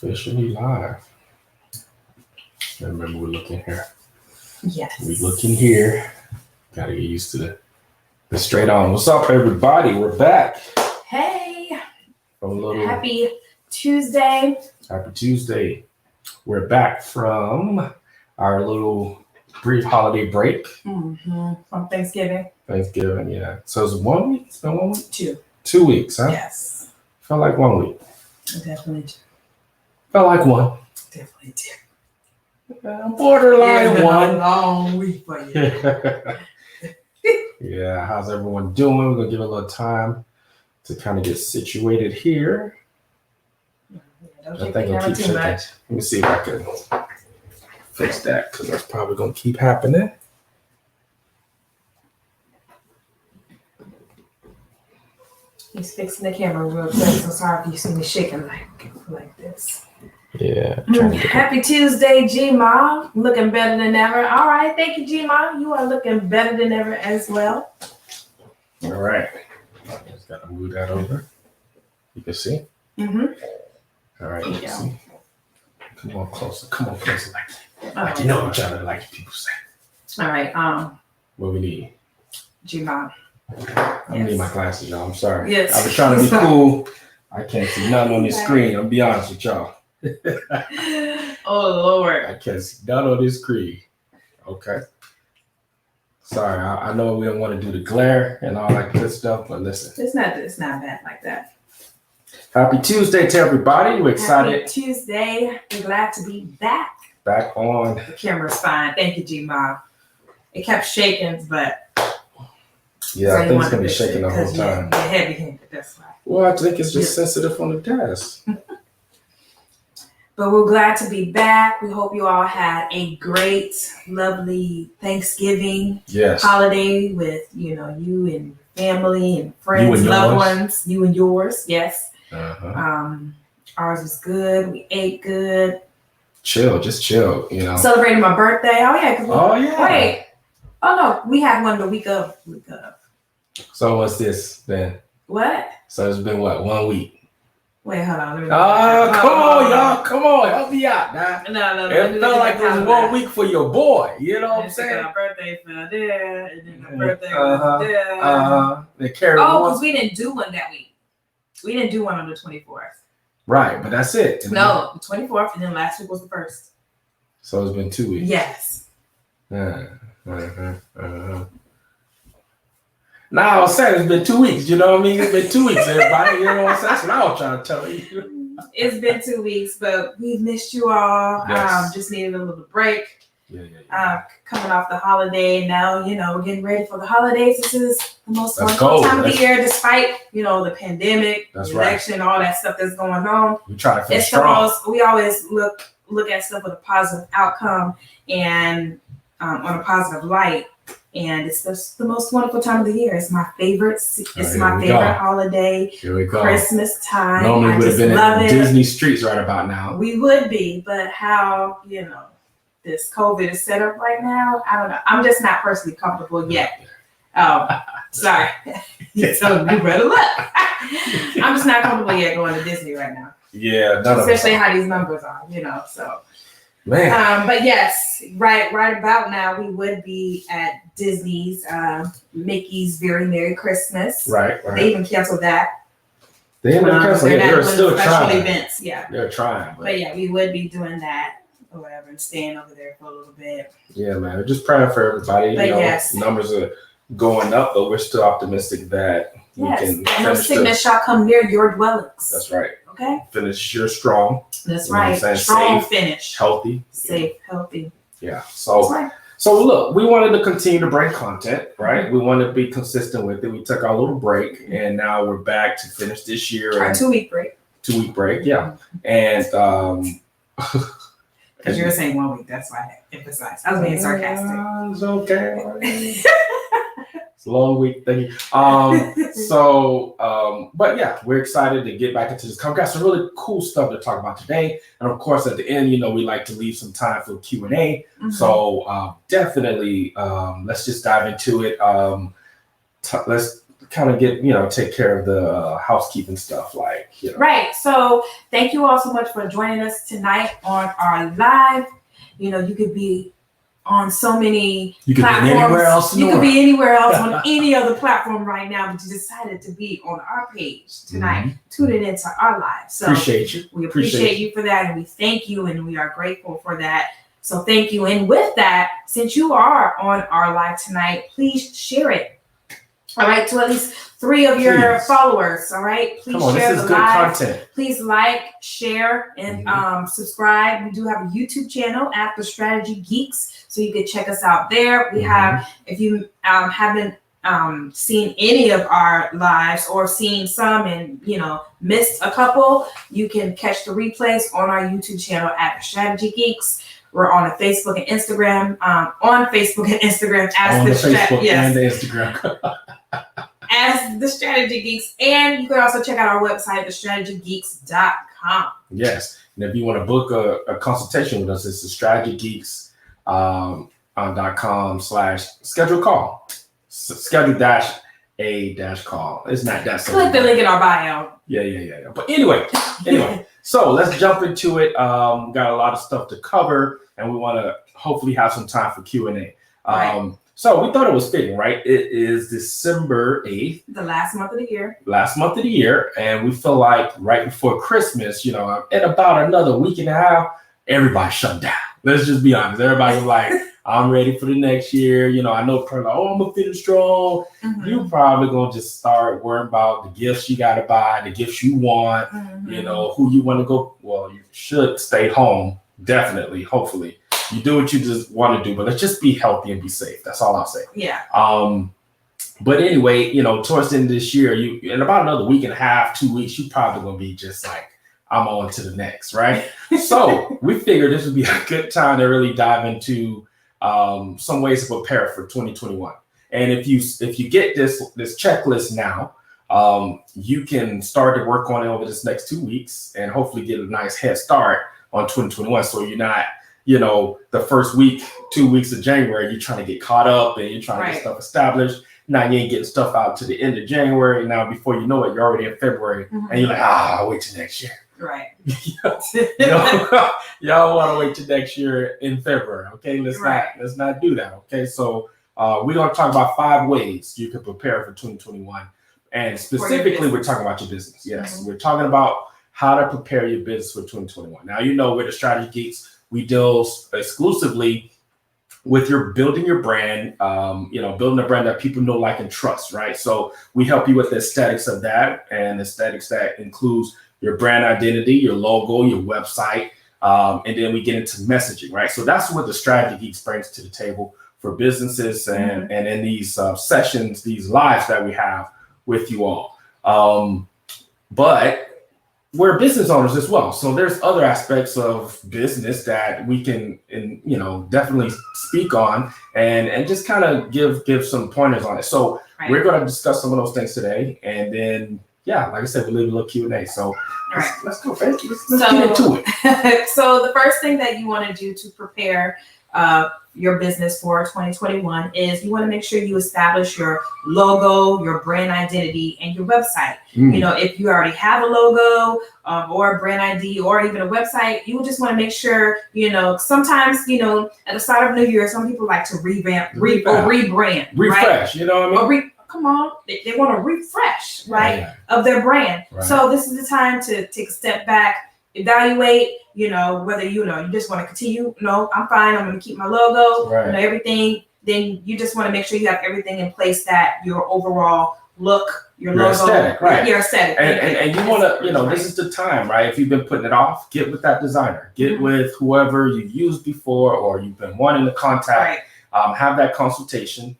Officially live. Remember, we're looking here. Yes. We're looking here. Gotta get used to the straight on. What's up, everybody? We're back. Hey. From Happy Tuesday. Happy Tuesday. We're back from our little brief holiday break. Mm-hmm. From Thanksgiving. Thanksgiving, yeah. So it's 1 week? It's been 1 week? 2. 2 weeks, huh? Yes. Felt like 1 week. Definitely 2. Felt like one. Definitely 2. Borderline it's one. been a long week for you. Yeah, how's everyone doing? We're gonna give it a little time to kind of get situated here. Don't I think it'll keep shaking. Let me see if I can fix that because that's probably gonna keep happening. He's fixing the camera real quick, so sorry if you see me shaking like this. Yeah. Happy Tuesday, G-Ma. Looking better than ever. All right, thank you, G-Ma. You are looking better than ever as well. All right. Just gotta move that over. You can see? Mm-hmm. All right, you can see. Come on closer. Come on closer like that. Oh, like you know each other, like people say. All right. What we need? G-Ma. I need my glasses, y'all. I'm sorry. Yes. I was trying to be cool. I can't see nothing on this screen. I'll be honest with y'all. Oh, Lord. I can't see nothing on this screen. Okay. Sorry. I know we don't want to do the glare and all that good stuff, but listen. It's not bad like that. Happy Tuesday to everybody. We're excited. Happy Tuesday. We're glad to be back. Back on. The camera's fine. Thank you, G-Ma. It kept shaking, but... Yeah, I think it's going to be shaking the whole time. You're heavy-handed, that's why. Well, I think it's just sensitive on the desk. But we're glad to be back. We hope you all had a great, lovely Thanksgiving holiday with, you and family and friends, loved ones. You and yours, yes. Uh-huh. Ours was good. We ate good. Just chill, Celebrating my birthday. Oh, yeah. Wait. Oh, no. We had one the week of. So what's this then? What? So it's been what, 1 week? Wait, hold on. Come on, y'all. Come on. Help me out now. No. It felt like it was 1 week for your boy. You know what I'm saying? My birthday fell there, and then my birthday was there. They carried because we didn't do one that week. We didn't do one on the 24th. Right, but that's it. No, the 24th, and then last week was the 1st. So it's been 2 weeks. Yes. Now I was saying it's been 2 weeks. You know what I mean? It's been 2 weeks, everybody. You know what I'm saying? That's what I was trying to tell you. It's been 2 weeks, but we've missed you all. Yes. Just needed a little break. Yeah. Coming off the holiday now, we're getting ready for the holidays. This is the most wonderful time of the year, despite the pandemic, the election, all that stuff that's going on. We try to feel strong. We always look at stuff with a positive outcome and on a positive light. And it's just the most wonderful time of the year. It's my favorite. It's my favorite holiday. Here we go. Christmas time. Normally we would have been in Disney streets right about now. We would be, but how this COVID is set up right now, I don't know. I'm just not personally comfortable yet. Sorry. So you better look. I'm just not comfortable yet going to Disney right now. Yeah, especially how these numbers are, so. Man. But yes, right about now we would be at Disney's Mickey's Very Merry Christmas. Right. They even canceled that. They even canceled it. They're still trying. Events, yeah. They're trying. But yeah, we would be doing that or whatever and staying over there for a little bit. Yeah, man. We're just praying for everybody. But yes. Numbers are going up, but we're still optimistic that we can finish. No sickness shall come near your dwellings. That's right. Okay. Finish your strong. That's right. Strong finish. Healthy. Safe, healthy. Yeah. So look, we wanted to continue to bring content, right? Mm-hmm. We wanted to be consistent with it. We took our little break and now we're back to finish this year. Our 2 week break. 2 week break, yeah. And because you were saying 1 week, that's why I emphasized. I was being sarcastic. It's okay. It's a long week thing. But yeah, we're excited to get back into this. We've got some really cool stuff to talk about today. And of course, at the end, we like to leave some time for Q&A. Mm-hmm. So definitely, let's just dive into it. Let's kind of get, take care of the housekeeping stuff, Right. So thank you all so much for joining us tonight on our live. You could be on so many platforms. Be anywhere else. You could be anywhere else on any other platform right now, but you decided to be on our page tonight, tuning into our live. So appreciate you. We appreciate you for that, and we thank you, and we are grateful for that. So thank you. And with that, since you are on our live tonight, please share it. All right, to at least 3 of your followers. All right, please share the live. Content. Please like, share, and subscribe. We do have a YouTube channel at the Strategy Geeks, so you can check us out there. We have, if you haven't seen any of our lives or seen some and missed a couple, you can catch the replays on our YouTube channel at the Strategy Geeks. We're on Facebook and Instagram. On Facebook and Instagram as as the Strategy Geeks. And you can also check out our website, thestrategygeeks.com. Yes. And if you want to book a consultation with us, it's thestrategygeeks.com/schedule call. Schedule-a-call. It's not that simple. Click the link in our bio. Yeah. But anyway. So let's jump into it. Got a lot of stuff to cover, and we want to hopefully have some time for Q&A. Right. So we thought it was fitting, right? It is December 8th. The last month of the year. And we feel like right before Christmas, in about another week and a half, everybody shut down. Let's just be honest. Everybody's like, I'm ready for the next year. I know probably, I'm going to finish strong. You probably going to just start worrying about the gifts you got to buy, the gifts you want, who you want to go. Well, you should stay home. Definitely. Hopefully. You do what you just want to do, but let's just be healthy and be safe. That's all I'll say. Yeah. But anyway, towards the end of this year, in about another week and a half, 2 weeks, you probably going to be just like, I'm on to the next, right? So we figured this would be a good time to really dive into some ways to prepare for 2021. And if you get this checklist now, you can start to work on it over this next 2 weeks and hopefully get a nice head start on 2021. So you're not, the first week, 2 weeks of January, you're trying to get caught up and you're trying to get stuff established. Now you ain't getting stuff out to the end of January. Now before you know it, you're already in February and you're like, I'll wait till next year. Right. Y'all want to wait till next year in February. Okay, let's not do that. Okay, so we're going to talk about 5 ways you can prepare for 2021, and specifically we're talking about your business. Yes, we're talking about how to prepare your business for 2021. Now we're the Strategy Geeks. We deal exclusively with building your brand. Building a brand that people know, like, and trust. Right. So we help you with the aesthetics of that, and aesthetics that includes your brand identity, your logo, your website, and then we get into messaging, right? So that's what the Strategy Geeks brings to the table for businesses and in these sessions, these lives that we have with you all. But we're business owners as well. So there's other aspects of business that we can, definitely speak on and just kind of give some pointers on it. So we're going to discuss some of those things today, and then like I said, we'll leave a little Q&A. So let's go, babe. Let's get into it. So the first thing that you want to do to prepare your business for 2021 is you want to make sure you establish your logo, your brand identity, and your website. If you already have a logo or a brand ID or even a website, you just want to make sure, sometimes, at the start of New Year, some people like to rebrand, refresh, right? You know what I mean? Come on, they want to refresh, of their brand. Right. So this is the time to take a step back, evaluate, whether you just want to continue. No, I'm fine. I'm going to keep my logo, everything. Then you just want to make sure you have everything in place that your overall look, your logo, aesthetic, your aesthetic. And you want to, this is the time, right? If you've been putting it off, get with that designer, get with whoever you've used before or you've been wanting to contact, have that consultation.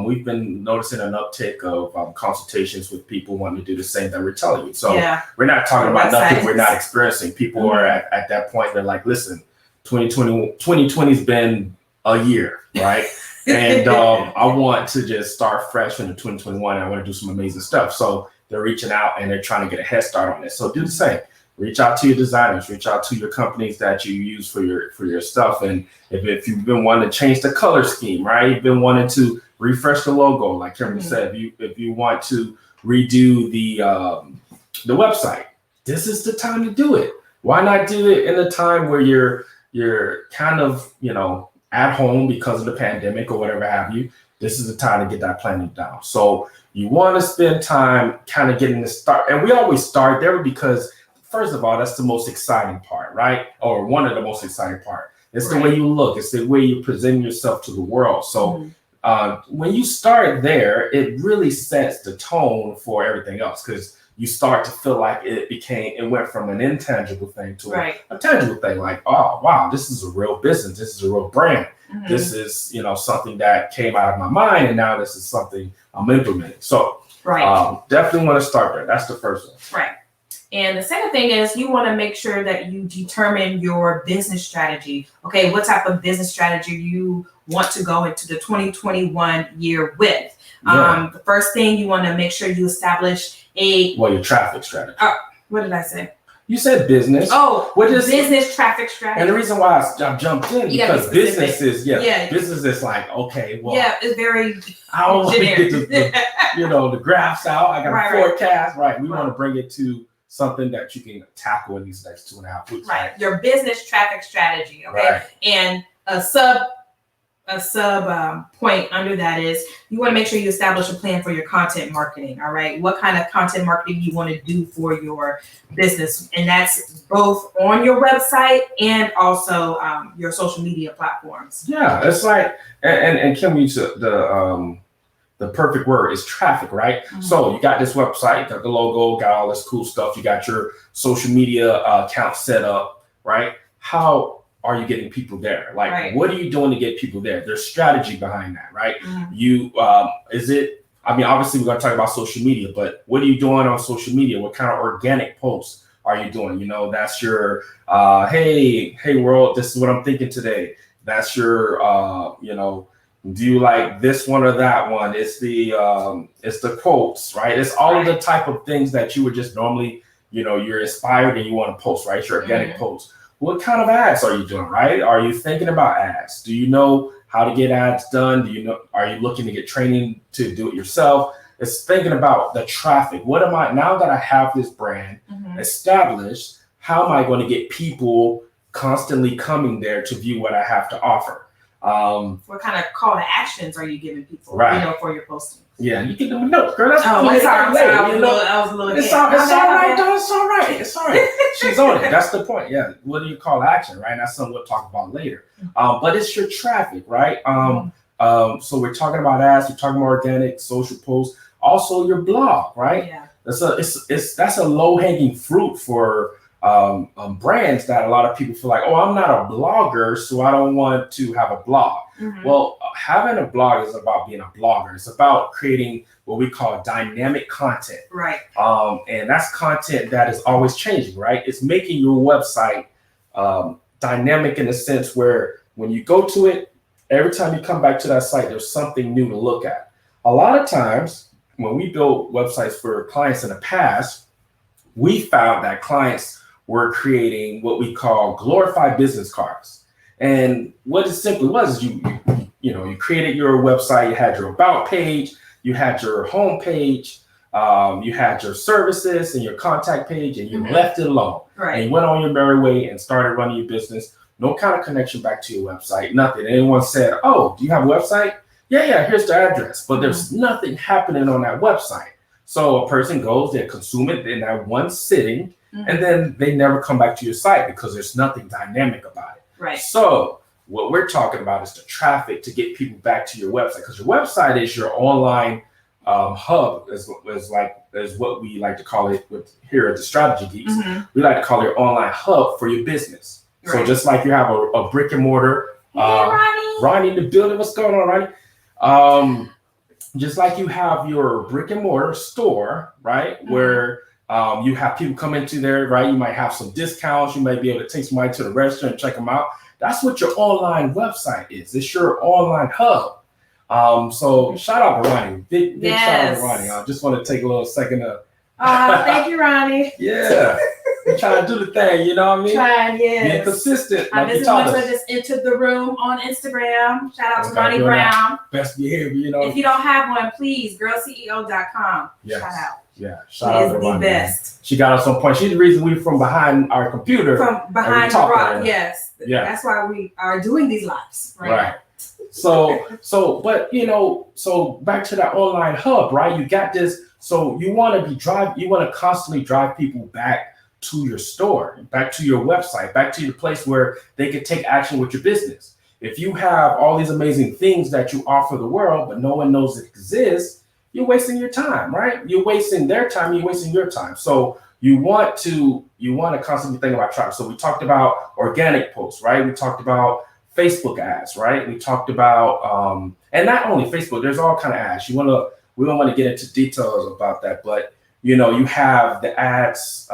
We've been noticing an uptick of consultations with people wanting to do the same that we're telling you. So we're not talking about nothing we're not experiencing. People are at that point, they're like, listen, 2020 has been a year, right? And I want to just start fresh into 2021. I want to do some amazing stuff. So they're reaching out and they're trying to get a head start on this. So do the same. reach out to your designers, reach out to your companies that you use for your stuff. And if you've been wanting to change the color scheme, right? You've been wanting to refresh the logo, like Kimberly said, if you want to redo the website, this is the time to do it. Why not do it in a time where you're kind of, at home because of the pandemic or whatever have you? This is the time to get that planning down. So you want to spend time kind of getting the start. And we always start there because, first of all, that's the most exciting part, right? Or one of the most exciting part. It's the way you look. It's the way you present yourself to the world. So when you start there, it really sets the tone for everything else, because you start to feel like it went from an intangible thing to a tangible thing. Like, oh, wow, this is a real business. This is a real brand. This is, something that came out of my mind, and now this is something I'm implementing. So definitely want to start there. That's the first one. Right. And the second thing is you want to make sure that you determine your business strategy. Okay, what type of business strategy you want to go into the 2021 year with. The first thing, you want to make sure you establish your traffic strategy. What did I say? You said business. Oh, business traffic strategy. And the reason why I jumped in because business is business is like, okay, well, it's very I don't want to get the graphs out. I got a forecast. Right. We want to bring it to something that you can tackle in these next 2.5 weeks. Right. Your business traffic strategy. Okay. And a sub point under that is you want to make sure you establish a plan for your content marketing. All right. What kind of content marketing you want to do for your business. And that's both on your website and also your social media platforms. Yeah. It's like, and Kim used the perfect word is traffic, right? So you got this website, got the logo, got all this cool stuff. You got your social media account set up, right? How are you getting people there? Like, what are you doing to get people there? There's strategy behind that, right? Obviously we're going to talk about social media, but what are you doing on social media? What kind of organic posts are you doing? That's your, hey world, this is what I'm thinking today. That's your, do you like this one or that one? It's the quotes, right? It's all of the type of things that you would just normally, you're inspired and you want to post, right? Your organic posts. What kind of ads are you doing, right? Are you thinking about ads? Do you know how to get ads done? Are you looking to get training to do it yourself? It's thinking about the traffic. Now that I have this brand established, how am I going to get people constantly coming there to view what I have to offer? What kind of call to actions are you giving people, for your posting? Yeah, you can do a note, girl. That's I was a little. It's all right, though. It's all right. She's on it. That's the point. Yeah. What do you call action, right? That's something we'll talk about later. But it's your traffic, right? So we're talking about ads. We're talking about organic, social posts. Also, your blog, right? Yeah. That's a low hanging fruit for brands that a lot of people feel like, oh, I'm not a blogger, so I don't want to have a blog. Well, having a blog is about being a blogger. It's about creating what we call dynamic content. Right. And that's content that is always changing, right? It's making your website dynamic in the sense where when you go to it, every time you come back to that site, there's something new to look at. A lot of times when we built websites for clients in the past, we found that clients were creating what we call glorified business cards. And what it simply was, you created your website, you had your about page, you had your home page, you had your services and your contact page, and you left it alone. Right. And you went on your merry way and started running your business. No kind of connection back to your website, nothing. Anyone said, oh, do you have a website? Yeah, here's the address. But there's nothing happening on that website. So a person goes, they consume it in that one sitting, and then they never come back to your site because there's nothing dynamic about it. Right. So what we're talking about is the traffic to get people back to your website, because your website is your online hub, as what we like to call it here at the Strategy Geeks. We like to call it your online hub for your business. Right. So just like you have a brick and mortar, Ronnie in the building. What's going on, Ronnie? Just like you have your brick and mortar store, right, where you have people come into there, right? You might have some discounts. You might be able to take somebody to the restaurant and check them out. That's what your online website is. It's your online hub. So shout out to Ronnie. Big shout out to Ronnie. I just want to take a little second to. Thank you, Ronnie. Yeah. We're trying to do the thing, you know what I mean? Trying, yes. Being consistent. My like business mentor just entered the room on Instagram. Shout out to Ronnie Brown. Best behavior, you know. If you don't have one, please, girlceo.com. Yes. Shout out. Yeah, shout out to Ronnie. Best. She got us on point. She's the reason we're from behind our computer. From behind the rock, yes. Yeah. That's why we are doing these lives. Right. So, but so back to that online hub, right? You got this. So you want to constantly drive people back to your store, back to your website, back to your place where they can take action with your business. If you have all these amazing things that you offer the world, but no one knows it exists, you're wasting your time, right? You're wasting their time, you're wasting your time. So you want to constantly think about traffic. So we talked about organic posts, right? We talked about Facebook ads, right? We talked about and not only Facebook, there's all kind of ads. We don't want to get into details about that, but you have the ads.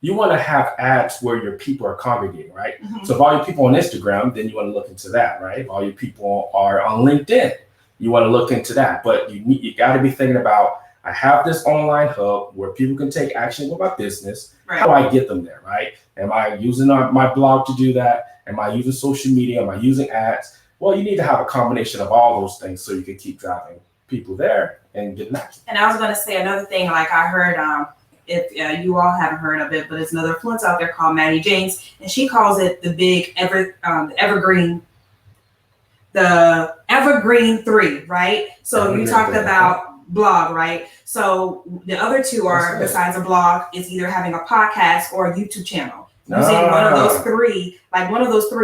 You want to have ads where your people are congregating, right? Mm-hmm. So if all your people on Instagram, then you want to look into that, right? If all your people are on LinkedIn, you want to look into that. But you got to be thinking about, I have this online hub where people can take action with my business. Right. How do I get them there, right? Am I using my blog to do that? Am I using social media? Am I using ads? Well, you need to have a combination of all those things so you can keep driving people there and getting action. And I was going to say another thing, like I heard, if you all haven't heard of it, but there's another influencer out there called Maddie James, and she calls it the big evergreen 3, right? So you talked about blog, right? So the other two are, besides a blog, is either having a podcast or a YouTube channel. Using one of those three,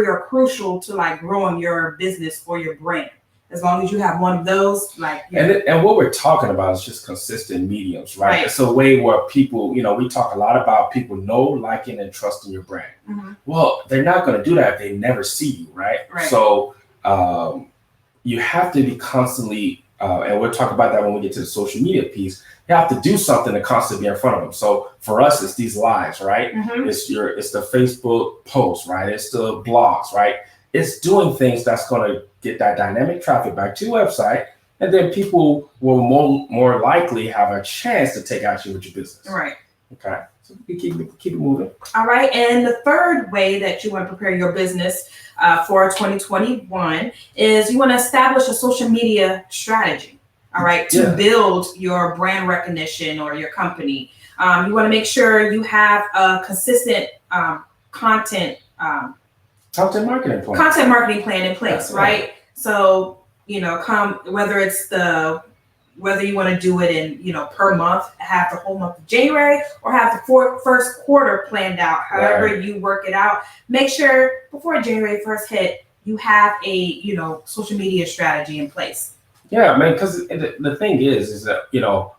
are crucial to like growing your business or your brand. As long as you have one of those, and what we're talking about is just consistent mediums, right? It's a way where people, we talk a lot about people know, liking, and trusting your brand. Mm-hmm. Well, they're not going to do that if they never see you, right? So you have to be constantly, and we'll talk about that when we get to the social media piece. You have to do something to constantly be in front of them. So for us, it's these lives, right? Mm-hmm. It's the Facebook posts, right? It's the blogs, right? It's doing things that's going to get that dynamic traffic back to your website, and then people will more likely have a chance to take action with your business. Right. Okay. So we keep it moving. All right. And the third way that you want to prepare your business for 2021 is you want to establish a social media strategy. All right. To build your brand recognition or your company. You want to make sure you have a consistent content marketing plan in place, right? So, whether you want to do it in, per month, have the whole month of January, or have the first quarter planned out, however you work it out, make sure before January 1st hit, you have a, social media strategy in place. Yeah, man, because the thing is that,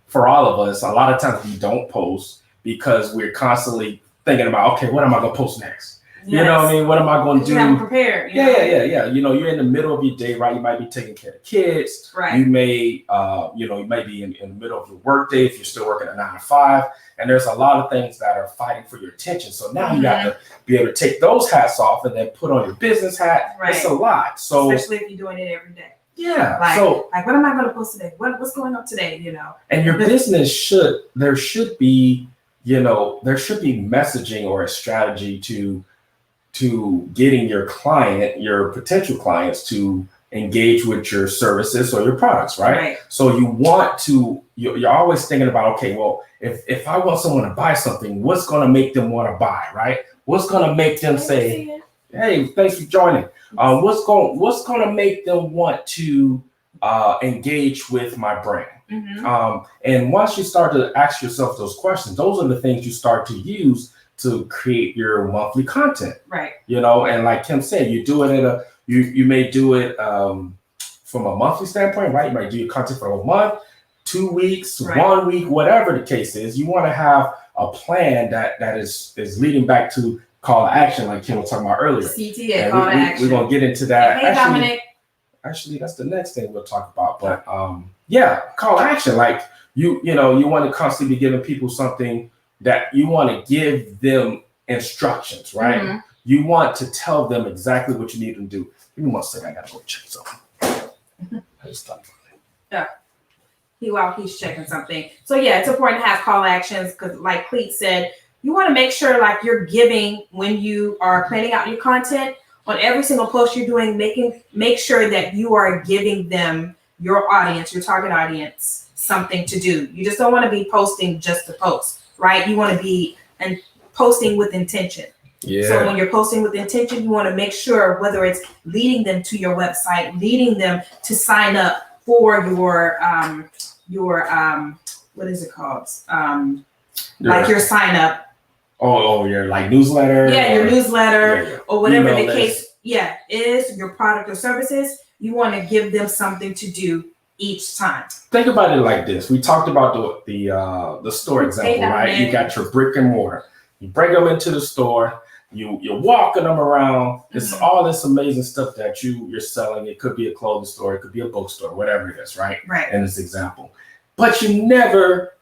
for all of us, a lot of times we don't post because we're constantly thinking about, okay, what am I going to post next? Yes. You know what I mean? What am I going to do? You haven't prepared. Yeah. You're in the middle of your day, right? You might be taking care of kids. Right. You may, you might be in the middle of your work day if you're still working a 9 to 5. And there's a lot of things that are fighting for your attention. So now you got to be able to take those hats off and then put on your business hat. Right. It's a lot. So especially if you're doing it every day. Yeah. Like what am I going to post today? What's going on today? And your business there should be messaging or a strategy to getting your potential clients to engage with your services or your products, right? So you're always thinking about, okay, well, if I want someone to buy something, what's going to make them want to buy, right? What's going to make them say, hey, thanks for joining. What's going to make them want to engage with my brand? Mm-hmm. And once you start to ask yourself those questions, those are the things you start to use to create your monthly content, right? And like Kim said, you do it you may do it from a monthly standpoint, right? You might do your content for a month, 2 weeks, 1 week, whatever the case is. You want to have a plan that is leading back to call to action, like Kim was talking about earlier. CTA, call to action. We're gonna get into that. Hey, Dominic. Actually, that's the next thing we'll talk about. But call to action. Like you want to constantly be giving people something that you want to give them instructions, right? Mm-hmm. You want to tell them exactly what you need them to do. Give me 1 second, I gotta go check something. I just thought about it. He's checking something. So it's important to have call actions because, like Cleet said, you want to make sure like you're giving when you are planning out your content on every single post you're doing, make sure that you are giving them, your audience, your target audience, something to do. You just don't want to be posting just to post, right? You want to be and posting with intention. Yeah. So when you're posting with intention, you want to make sure whether it's leading them to your website, leading them to sign up for your what is it called? Like your sign up. Oh, your like newsletter. Yeah, your newsletter or whatever email the case. Yeah, is your product or services. You want to give them something to do each time. Think about it like this. We talked about the store example, right? You got your brick and mortar. You bring them into the store. You're walking them around. It's all this amazing stuff that you're selling. It could be a clothing store. It could be a bookstore, whatever it is, right? Right. In this example. But you never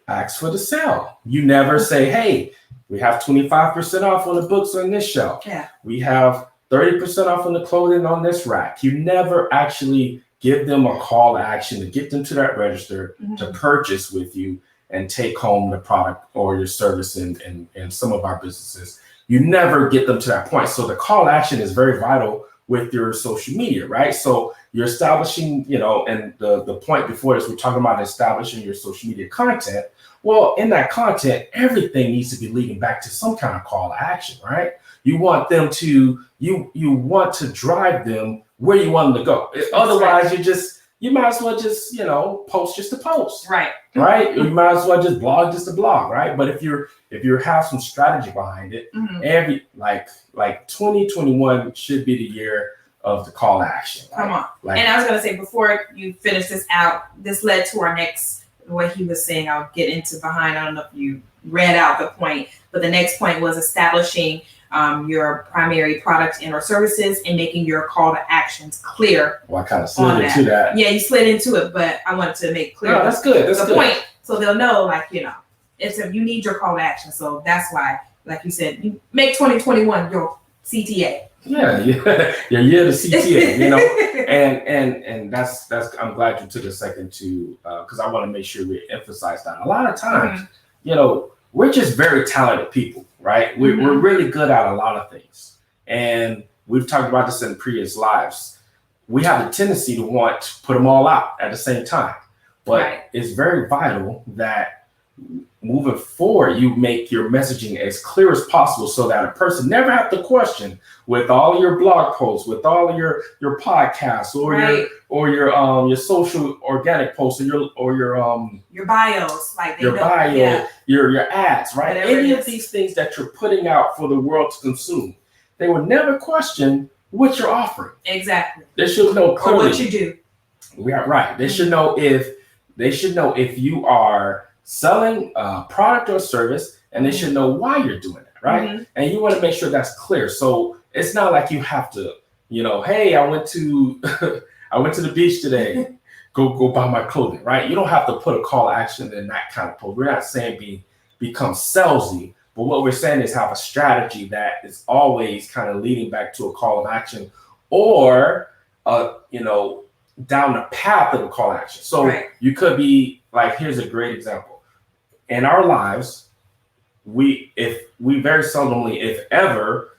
ask for the sale. You never say, hey, we have 25% off on the books on this shelf. Yeah. We have 30% off on the clothing on this rack. You never actually give them a call to action to get them to that register to purchase with you and take home the product or your service in some of our businesses. You never get them to that point. So the call to action is very vital with your social media, right? So you're establishing, and the point before this, we're talking about establishing your social media content. Well, in that content, everything needs to be leading back to some kind of call to action, right? You want them to, you want to drive them where you want them to go. Otherwise, you might as well just, post just to post. Right. Right. You might as well just blog just to blog. Right. But if you have some strategy behind it, every like 2021 should be the year of the call to action. Right? Come on. And I was going to say, before you finish this out, this led to our next, what he was saying, I'll get into behind. I don't know if you read out the point, but the next point was establishing your primary product and or services and making your call to actions clear. Well, I kind of slid into that. Yeah, you slid into it, but I wanted to make clear. No, that's good. That's the good. point, so they'll know, it's if you need your call to action. So that's why, like you said, you make 2021 your CTA. Yeah, your year to CTA, and that's. I'm glad you took a second to, because I want to make sure we emphasize that. A lot of times, we're just very talented people, right? We're really good at a lot of things. And we've talked about this in previous lives. We have the tendency to want to put them all out at the same time. But it's very vital that moving forward, you make your messaging as clear as possible so that a person never have to question with all your blog posts, with all of your podcasts or your social organic posts or your bios, like your bio, your ads, right? Whatever any of these things that you're putting out for the world to consume, they would never question what you're offering. Exactly. They should know clearly or what you do. Yeah, right. They should know if you are selling a product or service, and they should know why you're doing it, right? And you want to make sure that's clear. So it's not like you have to, hey, I went to the beach today. Go buy my clothing, right? You don't have to put a call to action in that kind of post. We're not saying become salesy, but what we're saying is have a strategy that is always kind of leading back to a call to action, or down the path of a call to action. So you could be like, here's a great example. In our lives, we very seldomly, if ever,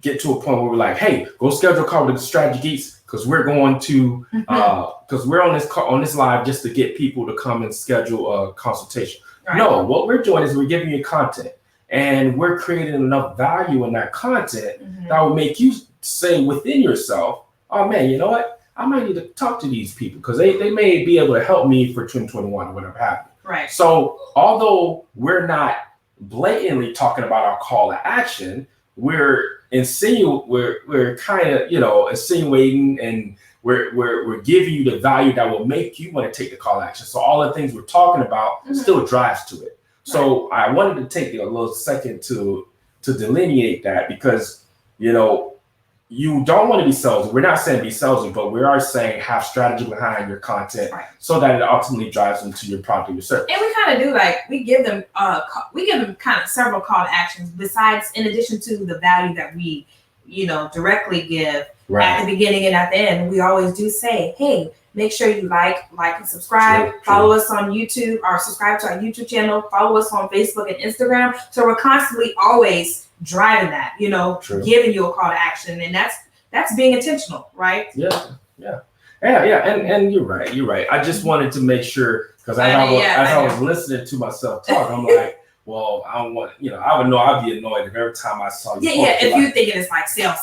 get to a point where we're like, hey, go schedule a call with the Strategy Geeks because we're going to because we're on this live just to get people to come and schedule a consultation. No, what we're doing is we're giving you content, and we're creating enough value in that content that will make you say within yourself, oh man, you know what? I might need to talk to these people because they may be able to help me for 2021 or whatever happened. Right. So although we're not blatantly talking about our call to action, we're kind of insinuating, and we're giving you the value that will make you want to take the call to action. So all the things we're talking about still drives to it. So I wanted to take a little second to delineate that, because you don't want to be salesy. We're not saying be salesy, but we are saying have strategy behind your content so that it ultimately drives them to your product or your service. And we kind of do, we give them kind of several call to actions besides, in addition to the value that we directly give Right. at the beginning and at the end. We always do say, hey, make sure you like and subscribe. True. Follow us on YouTube, or subscribe to our YouTube channel. Follow us on Facebook and Instagram. So we're constantly always driving that, True. giving you a call to action, and that's being intentional, right? Yeah. And you're right. I just wanted to make sure, because as I was listening to myself talk, I'm like, well, I don't want, I would know I'd be annoyed if every time I saw you. Yeah. If you're thinking it's like sell.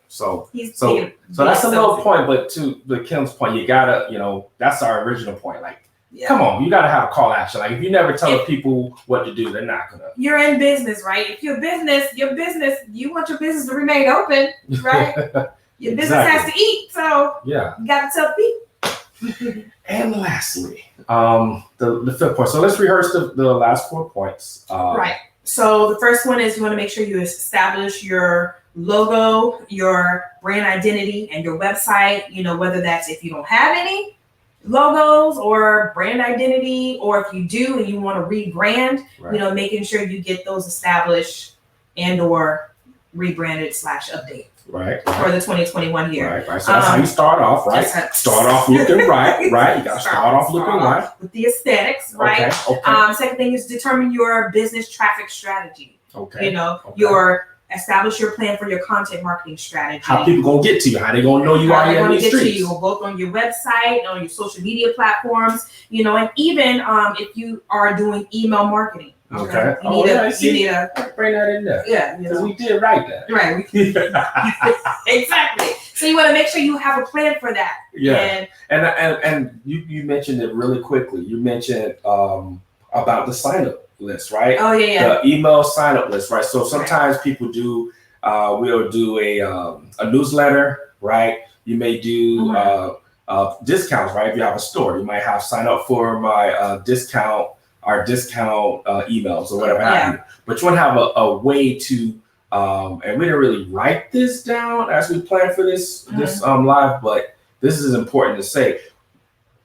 So that's a little point, but to the Kim's point, you gotta, that's our original point. Like, come on, you gotta have a call to action. Like, if you never tell people what to do, they're not gonna. You're in business, right? If your business, you want your business to remain open, right? Your business has to eat, so you gotta tell people. And lastly, the fifth point. So let's rehearse the last 4 points. Right. So the first one is you want to make sure you establish your logo, your brand identity, and your website. Whether that's if you don't have any logos or brand identity, or if you do and you want to rebrand, making sure you get those established and or rebranded / update. Right. For the 2021 year. Right. So that's how you start off, right? Start off looking right. You got to start off looking right. With the aesthetics, right? Okay. Second thing is determine your business traffic strategy. Okay. Establish your plan for your content marketing strategy. How people gonna get to you? How they gonna know you are in these streets? To you, both on your website, on your social media platforms, and even if you are doing email marketing. Okay. You need to bring that in there. Yeah. Because we did write that. Right. Exactly. So you want to make sure you have a plan for that. Yeah. And you mentioned it really quickly. You mentioned about the sign up list, right? Oh yeah. The email sign up list, right? So sometimes people do. We'll do a newsletter, right? You may do discounts, right? If you have a store, you might have sign up for my discount emails or whatever have you. But you want to have a way to, and we didn't really write this down as we planned for this live, but this is important to say.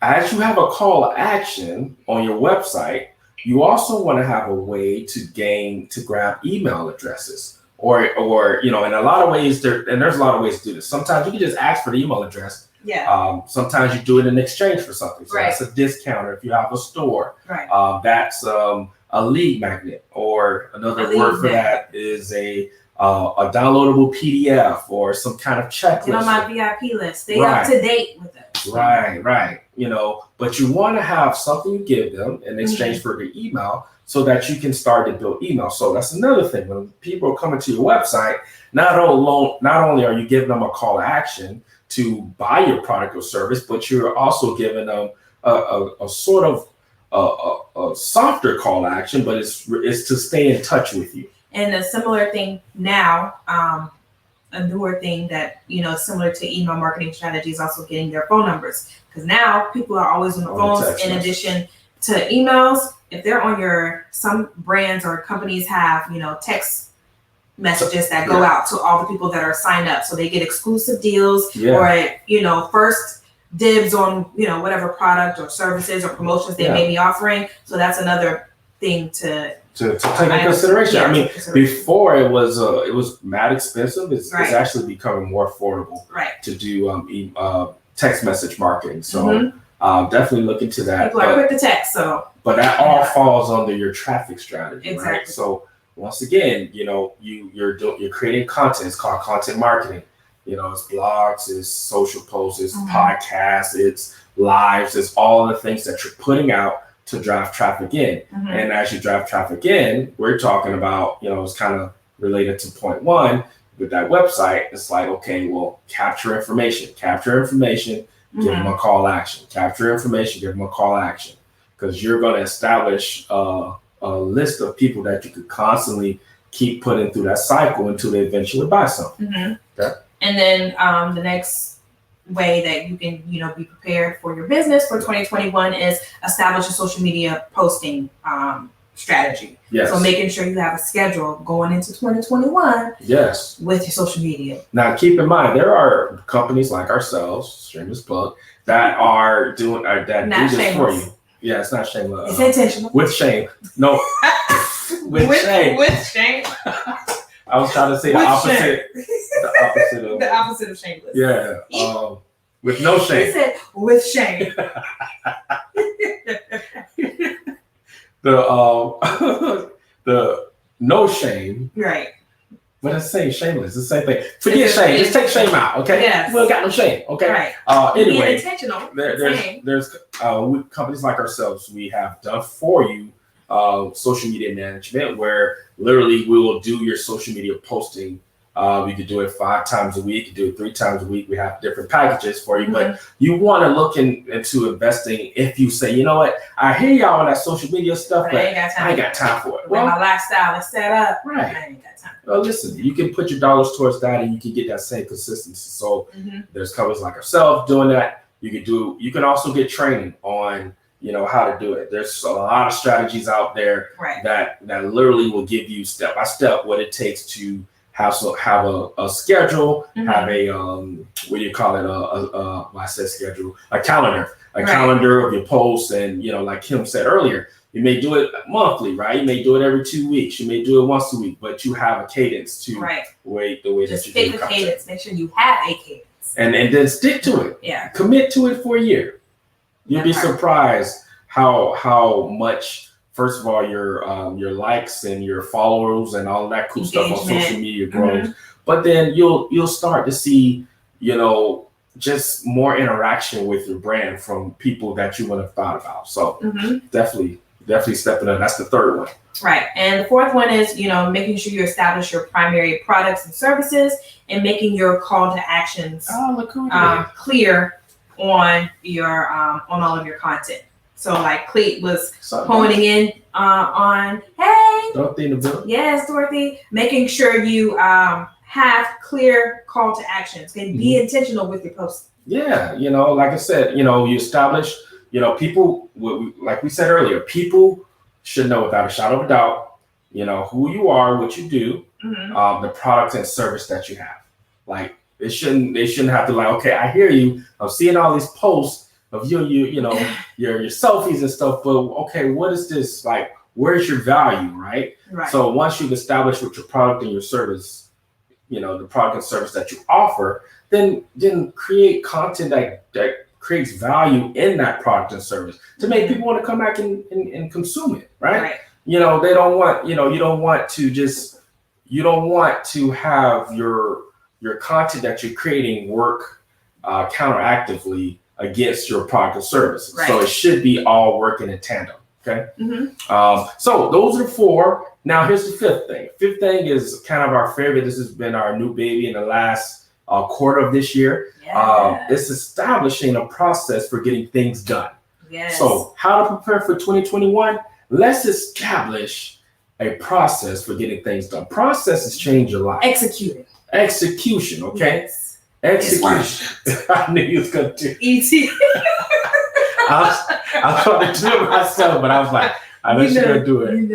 As you have a call to action on your website, you also want to have a way to grab email addresses, or in a lot of ways there's a lot of ways to do this. Sometimes you can just ask for the email address. Yeah. Sometimes you do it in exchange for something. So right. That's a discount. Or if you have a store, right. That's a lead magnet, or another word for that is a downloadable PDF or some kind of checklist. Get on my VIP list. Stay up to date with it. Right. But you want to have something you give them in exchange for the email, so that you can start to build email. So that's another thing. When people are coming to your website, not only are you giving them a call to action to buy your product or service, but you're also giving them a sort of a softer call to action, but it's to stay in touch with you. And a similar thing now, a newer thing that similar to email marketing strategy is also getting their phone numbers, because now people are always on the phones. In addition to emails, if they're on some brands or companies have text messages that go out to all the people that are signed up, so they get exclusive deals or first dibs on whatever product or services or promotions they may be offering. So that's another thing to take into consideration. I mean, before it was mad expensive. It's actually becoming more affordable to do text message marketing. So definitely look into that. People are quick to text, but that all falls under your traffic strategy, exactly. Right? So once again, you're creating content. It's called content marketing. It's blogs, it's social posts, it's podcasts, it's lives, it's all the things that you're putting out to drive traffic in. And as you drive traffic in, we're talking about, it's kind of related to point one with that website. It's like, okay, well, capture information, give them a call to action, capture information, give them a call to action, because you're going to establish a list of people that you could constantly keep putting through that cycle until they eventually buy something. Okay? And then the next way that you can, be prepared for your business for 2021 is establish a social media posting strategy. Yes. So making sure you have a schedule going into 2021. Yes. With your social media. Now, keep in mind, there are companies like ourselves, shameless plug, that are doing that do this for you. Yeah, it's not shameless. It's intentional. With shame. No. With shame. With shame. I was trying to say the opposite. The opposite of the opposite of shameless. Yeah. With no shame. He said with shame. The no shame. Right. But it's the same, shameless. It's the same thing. Forget shame. Just take shame out, okay? Yes. We don't got no shame, okay? Right. Anyway, being intentional. There's companies like ourselves. We have done for you social media management, where literally we will do your social media posting. We could do it 5 times a week, do it 3 times a week. We have different packages for you, but you want to look into investing. If you say, you know what, I hear y'all on that social media stuff, but I ain't got time for it. Well, my lifestyle is set up, right? I ain't got time. Well, listen, you can put your dollars towards that, and you can get that same consistency. So there's companies like ourselves doing that. You can also get training on, how to do it. There's a lot of strategies out there that literally will give you step by step what it takes to have a schedule, have a what do you call it? I said schedule, a calendar, calendar of your posts, and like Kim said earlier, you may do it monthly, right? You may do it every 2 weeks, you may do it once a week, but you have a cadence to the way that you stick with cadence. Make sure you have a cadence, and then stick to it. Yeah, commit to it for a year. You'll be surprised how much. First of all, your likes and your followers and all that cool stuff on social media grows, but then you'll start to see, just more interaction with your brand from people that you wouldn't have thought about. So definitely stepping up. That's the third one. Right, and the fourth one is making sure you establish your primary products and services, and making your call to actions clear on your on all of your content. So like Cleet was honing in on, hey, Dorothy in the building. Yes, Dorothy, making sure you have clear call to actions and be intentional with your posts. Yeah, like I said, you establish, people, like we said earlier, people should know without a shadow of a doubt, who you are, what you do, the product and service that you have. Like they shouldn't have to okay, I hear you. I'm seeing all these posts of your selfies and stuff, but okay, what is this like? Where's your value, right? So once you've established what your product and your service, the product and service that you offer, then create content that creates value in that product and service to make people want to come back and consume it, right? They don't want, you don't want to have your content that you're creating work counteractively against your product or service. So it should be all working in tandem. Okay. So those are the 4. Now here's the 5th thing. 5th thing is kind of our favorite. This has been our new baby in the last quarter of this year. It's establishing a process for getting things done. So how to prepare for 2021? Let's establish a process for getting things done. Processes change your life. Execution. Okay. Execution. I knew you was gonna do. E.T. I was trying to do it myself, but I was like, I know she's gonna do it.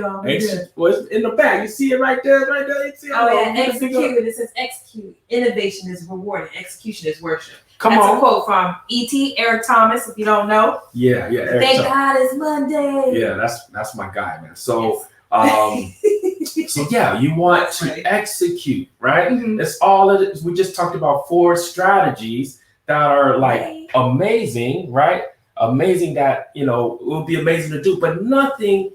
Well, it's in the back. You see it right there. You see it? Execute. It says execute. Innovation is rewarded. Execution is worship. That's a quote from E.T. Eric Thomas. If you don't know. Yeah. Thank God it's Monday. Yeah, that's my guy, man. So. So yeah, you want to execute, right? That's all it is. We just talked about 4 strategies that are like amazing, right? Amazing that, it will be amazing to do, but nothing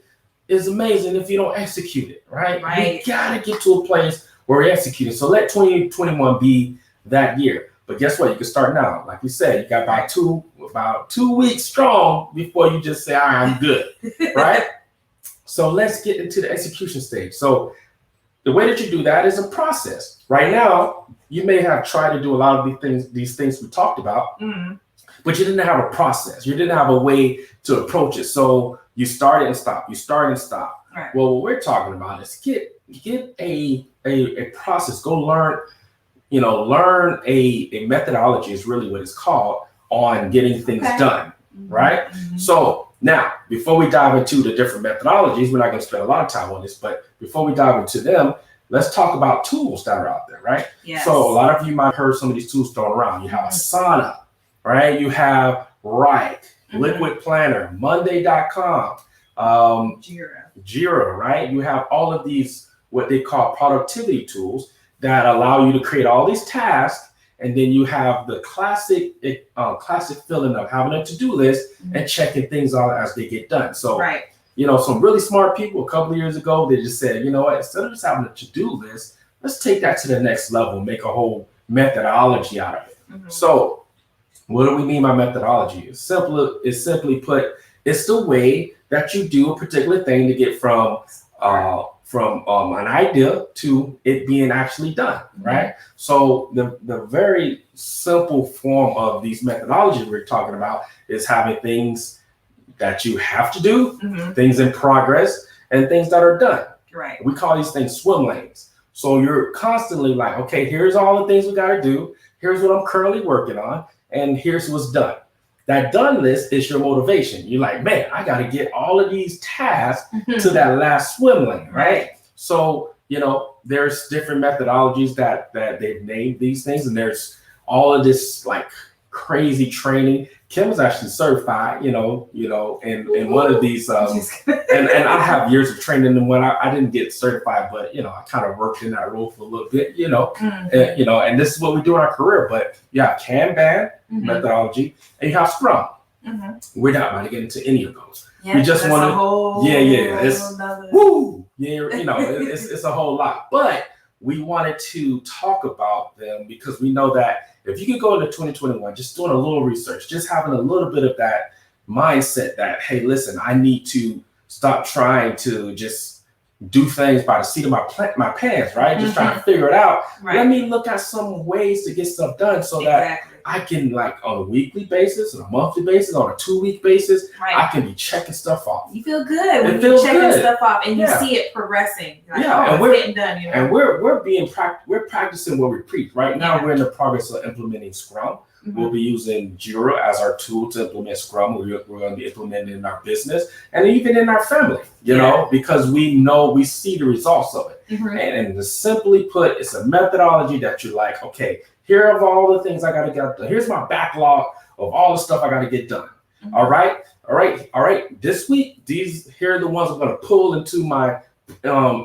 is amazing if you don't execute it, right? We gotta get to a place where we're executing. So let 2021 be that year. But guess what? You can start now. Like we said, you got about 2 weeks strong before you just say, all right, I'm good, right? So let's get into the execution stage. So the way that you do that is a process. Right now, you may have tried to do a lot of these things we talked about, but you didn't have a process. You didn't have a way to approach it. So you started and stopped. Right. Well, what we're talking about is get a process. Go learn, learn a methodology is really what it's called on getting things done, right? So now, before we dive into the different methodologies, we're not going to spend a lot of time on this, but before we dive into them, let's talk about tools that are out there, right? So a lot of you might have heard some of these tools thrown around. You have Asana, right? You have Write, Liquid Planner, Monday.com, Jira, right? You have all of these what they call productivity tools that allow you to create all these tasks. And then you have the classic feeling of having a to-do list and checking things out as they get done. So, some really smart people a couple of years ago, they just said, you know what, instead of just having a to-do list, let's take that to the next level, make a whole methodology out of it. So what do we mean by methodology? It's simply put, it's the way that you do a particular thing to get from an idea to it being actually done, right? So the very simple form of these methodologies we're talking about is having things that you have to do, things in progress, and things that are done. Right. We call these things swim lanes. So you're constantly like, okay, here's all the things we got to do. Here's what I'm currently working on, and here's what's done. That done list is your motivation. You're like, man, I got to get all of these tasks to that last swim lane, right? So, there's different methodologies that they've named these things, and there's all of this like crazy training. Kim is actually certified, in one of these, and I have years of training in one. I didn't get certified, but I kind of worked in that role for a little bit, and this is what we do in our career. But yeah, Kanban methodology, and you have Scrum. We're not about to get into any of those. Yeah, we just want to, it's a whole lot. But we wanted to talk about them because we know that if you could go into 2021, just doing a little research, just having a little bit of that mindset that, hey, listen, I need to stop trying to just do things by the seat of my pants, right? Just trying to figure it out. Right. Let me look at some ways to get stuff done so that I can, like, on a weekly basis, on a monthly basis, on a 2-week basis, I can be checking stuff off. You feel good when you're checking stuff off and you see it progressing. Like, and we're getting done. And we're practicing what we preach. Right now, we're in the progress of implementing Scrum. We'll be using Jira as our tool to implement Scrum. We're going to be implementing it in our business and even in our family, because we see the results of it. And to simply put, it's a methodology that you're like, okay, here are all the things I got to get done. Here's my backlog of all the stuff I got to get done. All right. This week, here are the ones I'm going to pull into my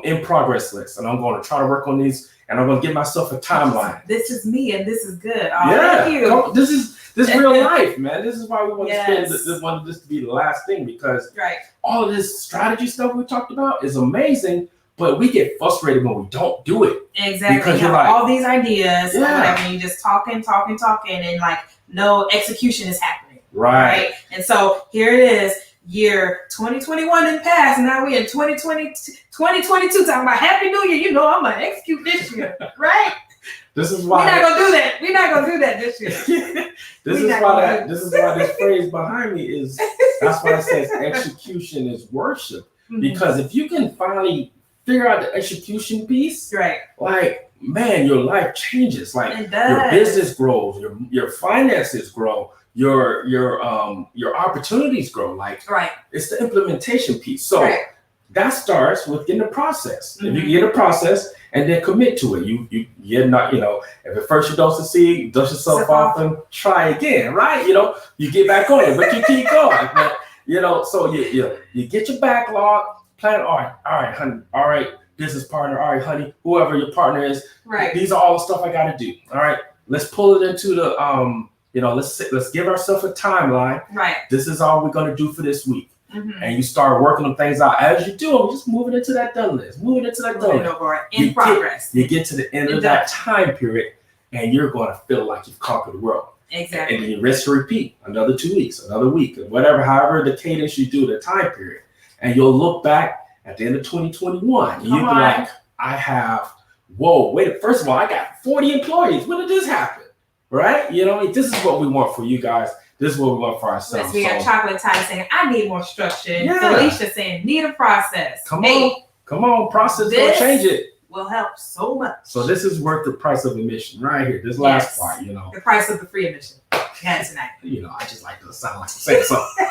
in progress list, and I'm going to try to work on these. And I'm gonna give myself a timeline. This is me, and this is good. Thank you. This is real life, man. This is why we want to want this to be the last thing, because all of this strategy stuff we talked about is amazing, but we get frustrated when we don't do it. Exactly. Because you have all these ideas, and you just talking, and like no execution is happening. Right. And so here it is. Year 2021 in past, and now we're in 2022 talking about Happy New Year. I'm gonna execute this year, right? This is why we're not gonna do that. We're not gonna do that this year. This is why this phrase behind me is. That's why it says execution is worship. Because if you can finally figure out the execution piece, like, man, your life changes. Like your business grows, your finances grow. Your opportunities grow. Like it's the implementation piece. So that starts with getting the process. If you get a process and then commit to it, you're not, if at first you don't succeed, dust yourself off and try again, right? You get back on it, but you keep going. But, so you get your backlog, plan. All right, honey. All right, business partner. All right, honey. Whoever your partner is. Right. These are all the stuff I got to do. All right. Let's pull it into the let's give ourselves a timeline. Right. This is all we're going to do for this week. And you start working on things out. As you do them, just moving into that done list. In progress. You get to the end of that time period, and you're going to feel like you've conquered the world. Exactly. And then you rinse and repeat another 2 weeks, another week, whatever, however the cadence you do the time period. And you'll look back at the end of 2021, and you'll be like, first of all, I got 40 employees. When did this happen? Right? This is what we want for you guys. This is what we want for ourselves. We got Chocolate Tyler saying, I need more structure. Felicia saying, need a process. Come on, process, don't change it. Will help so much. So this is worth the price of admission right here. This last part, The price of the free admission. Tonight. I just like to sound like I'm saying something.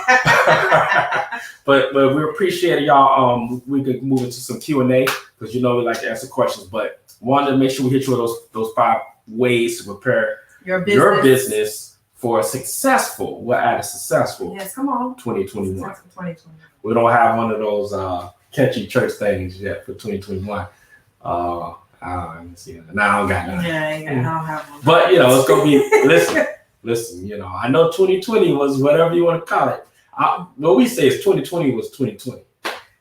but we appreciate it, y'all. We could move into some Q&A because we like to answer questions. But wanted to make sure we hit you with those 5 ways to prepare your business for a successful. We'll add a successful. Yes, come on. 2021. We don't have one of those catchy church things yet for 2021. Let me see. No, I don't got none. Yeah, I don't have one. But it's gonna be listen. I know 2020 was whatever you want to call it. What we say is 2020 was 2020.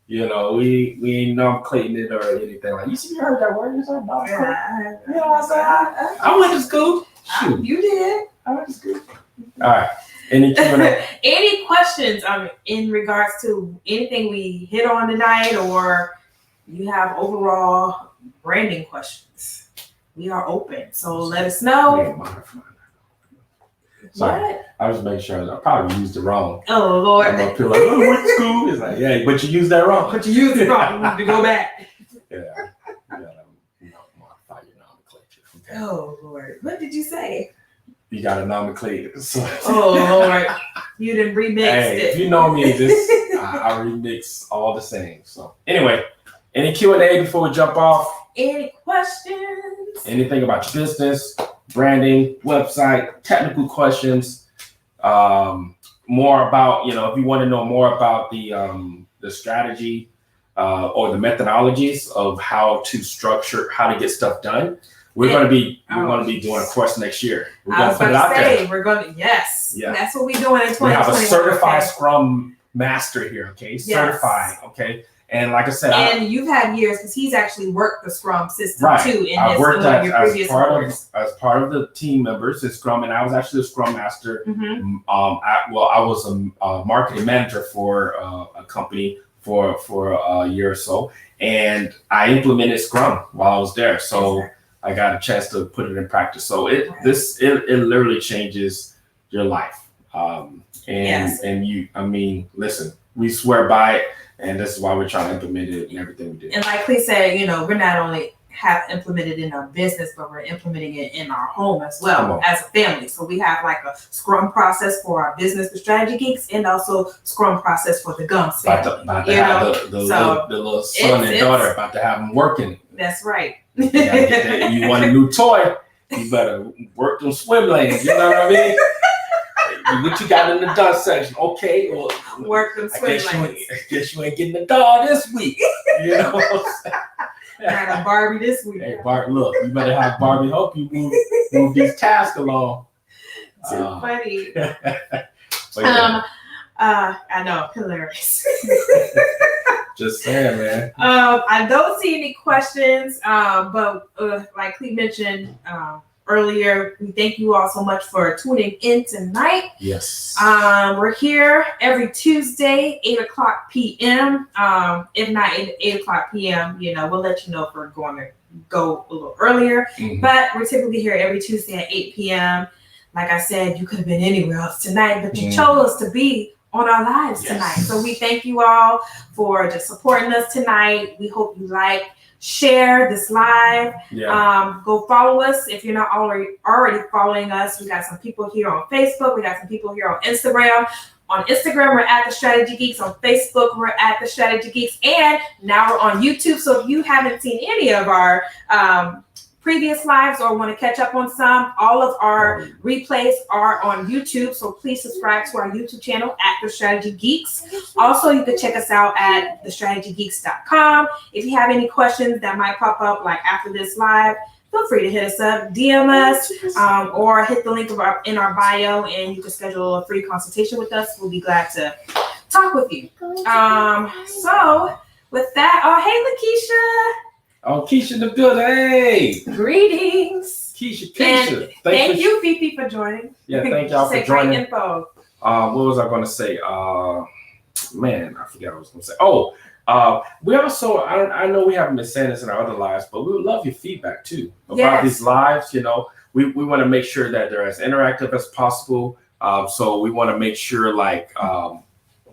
We ain't nomenclating it or anything like. You heard that word? You said Yeah, you know what I'm saying? I went to school. Shoot. You did. I went to school. All right. Any Q&A? Any questions in regards to anything we hit on tonight, or you have overall branding questions? We are open, so let us know. Sorry, what? I was making sure. I probably used it wrong. Oh Lord! I'm up here like, I went to school. It's like, yeah, but you used that wrong. But you used it wrong. You need to go back. Yeah, you gotta modify your nomenclature. Okay? Oh Lord! What did you say? You got a nomenclature. So. Oh Lord! You didn't remix it. If you know me, I remix all the same. So anyway, any Q&A before we jump off? Any questions? Anything about your business, branding, website, technical questions, more about, if you want to know more about the strategy or the methodologies of how to get stuff done. We're going to be doing a course next year. We're going to put it out there. We're going to, yes. Yeah. That's what we're doing in 2020. We have a certified Scrum master here, okay? Yes. Certified, okay? And like I said, you've had years because he's actually worked the Scrum system too. I worked as part of the team members in Scrum, and I was actually a Scrum master. Mm-hmm. I was a marketing manager for a company for a year or so, and I implemented Scrum while I was there. So I got a chance to put it in practice. So it literally changes your life. And listen, we swear by it. And this is why we're trying to implement it in everything we do. And like Clee said, we're not only have implemented in our business, but we're implementing it in our home as well as a family. So we have like a Scrum process for our business, the Strategy Geeks, and also Scrum process for the Gums family. About to have the little son and daughter about to have them working. That's right. You want a new toy, you better work them swim lanes. You know what I mean? What you got in the dog section? Okay, well, work them swim lanes. I guess you ain't getting the dog this week. You know what I'm saying? Got a Barbie this week. Hey, Barbie, look, you better have Barbie help you move these tasks along. Too funny. I know, hilarious. Just saying, man. I don't see any questions, but like Clee mentioned earlier, we thank you all so much for tuning in tonight. Yes. We're here every Tuesday, 8:00 p.m. If not 8 o'clock p.m., we'll let you know if we're going to go a little earlier. Mm-hmm. But we're typically here every Tuesday at 8 p.m. Like I said, you could have been anywhere else tonight, but you chose to be on our lives tonight. So we thank you all for just supporting us tonight. We hope you share this live. Go follow us if you're not already following us. We got some people here on Facebook. We got some people here on Instagram. On Instagram, we're at the Strategy Geeks. On Facebook, we're at the Strategy Geeks. And now we're on YouTube. So if you haven't seen any of our previous lives or want to catch up on some, all of our replays are on YouTube. So please subscribe to our YouTube channel at The Strategy Geeks. Also, you can check us out at thestrategygeeks.com. If you have any questions that might pop up after this live, feel free to hit us up, DM us, or hit the link in our bio, and you can schedule a free consultation with us. We'll be glad to talk with you. So with that, hey, Lakeisha. Oh, Keisha in the building. Hey. Greetings. Keisha. And thank you, Fifi, for joining. Yeah, thank y'all for joining. Great info. What was I going to say? Man, I forgot what I was going to say. We also, I know we haven't been saying this in our other lives, but we would love your feedback too about these lives. We want to make sure that they're as interactive as possible. So we want to make sure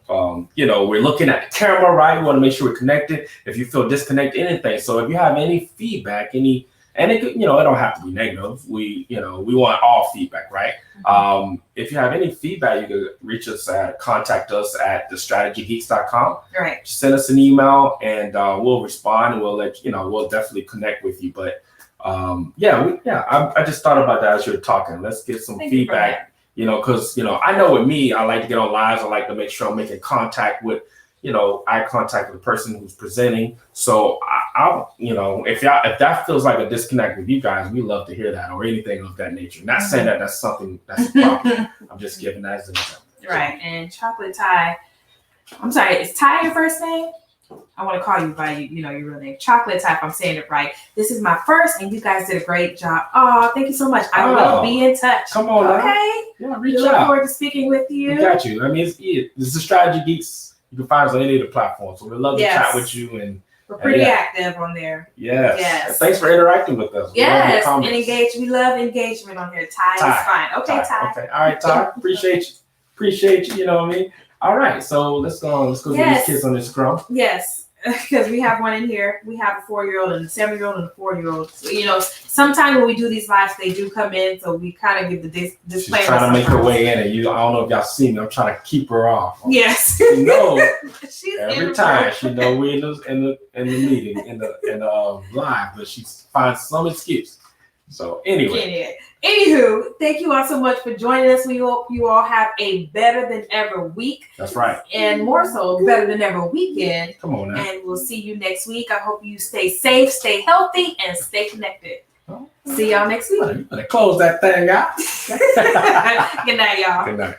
we're looking at the camera, right? We want to make sure we're connected. If you feel disconnected, anything. So if you have any feedback, and it could, it don't have to be negative. We want all feedback, right? Mm-hmm. If you have any feedback, you can contact us at thestrategygeeks.com. Right. Send us an email and we'll respond, and we'll let we'll definitely connect with you. But I just thought about that as you were talking. Let's get some feedback. Because I know with me, I like to get on lives. I like to make sure I'm making contact with eye contact with the person who's presenting. So I'll, if that feels like a disconnect with you guys, we love to hear that or anything of that nature. Not saying that that's something that's a problem. I'm just giving that as an example. Right. And Chocolate Ty, I'm sorry, is Ty your first name? I want to call you by your real name. Chocolate Ty, if I'm saying it right. This is my first, and you guys did a great job. Oh, thank you so much. I will be in touch. Come on, okay. Yeah, reach out. Look forward to speaking with you. We got you. I mean, this is the Strategy Geeks. You can find us on any of the platforms. So we'd love to chat with you, and we're pretty active on there. Yes. And thanks for interacting with us. Yes, and engage. We love engagement on here. Ty is fine. Okay, Ty. Okay, all right, Ty. Appreciate you. You know what I mean? All right, so let's go get these kids on this scrum. Yes. Because we have one in here. We have a 4-year-old and a 7-year-old and a 4-year-old. So, sometimes when we do these lives, they do come in. So we kind of give the disclaimer. She's trying to make her way in, and I don't know if y'all see me. I'm trying to keep her off. Yes. She's every time she know we're in the meeting in the live, but she finds some excuse. So anyway. Anywho, thank you all so much for joining us. We hope you all have a better than ever week. That's right. And more so, better than ever weekend. Come on now. And we'll see you next week. I hope you stay safe, stay healthy, and stay connected. See y'all next week. You better close that thing out. Good night, y'all. Good night.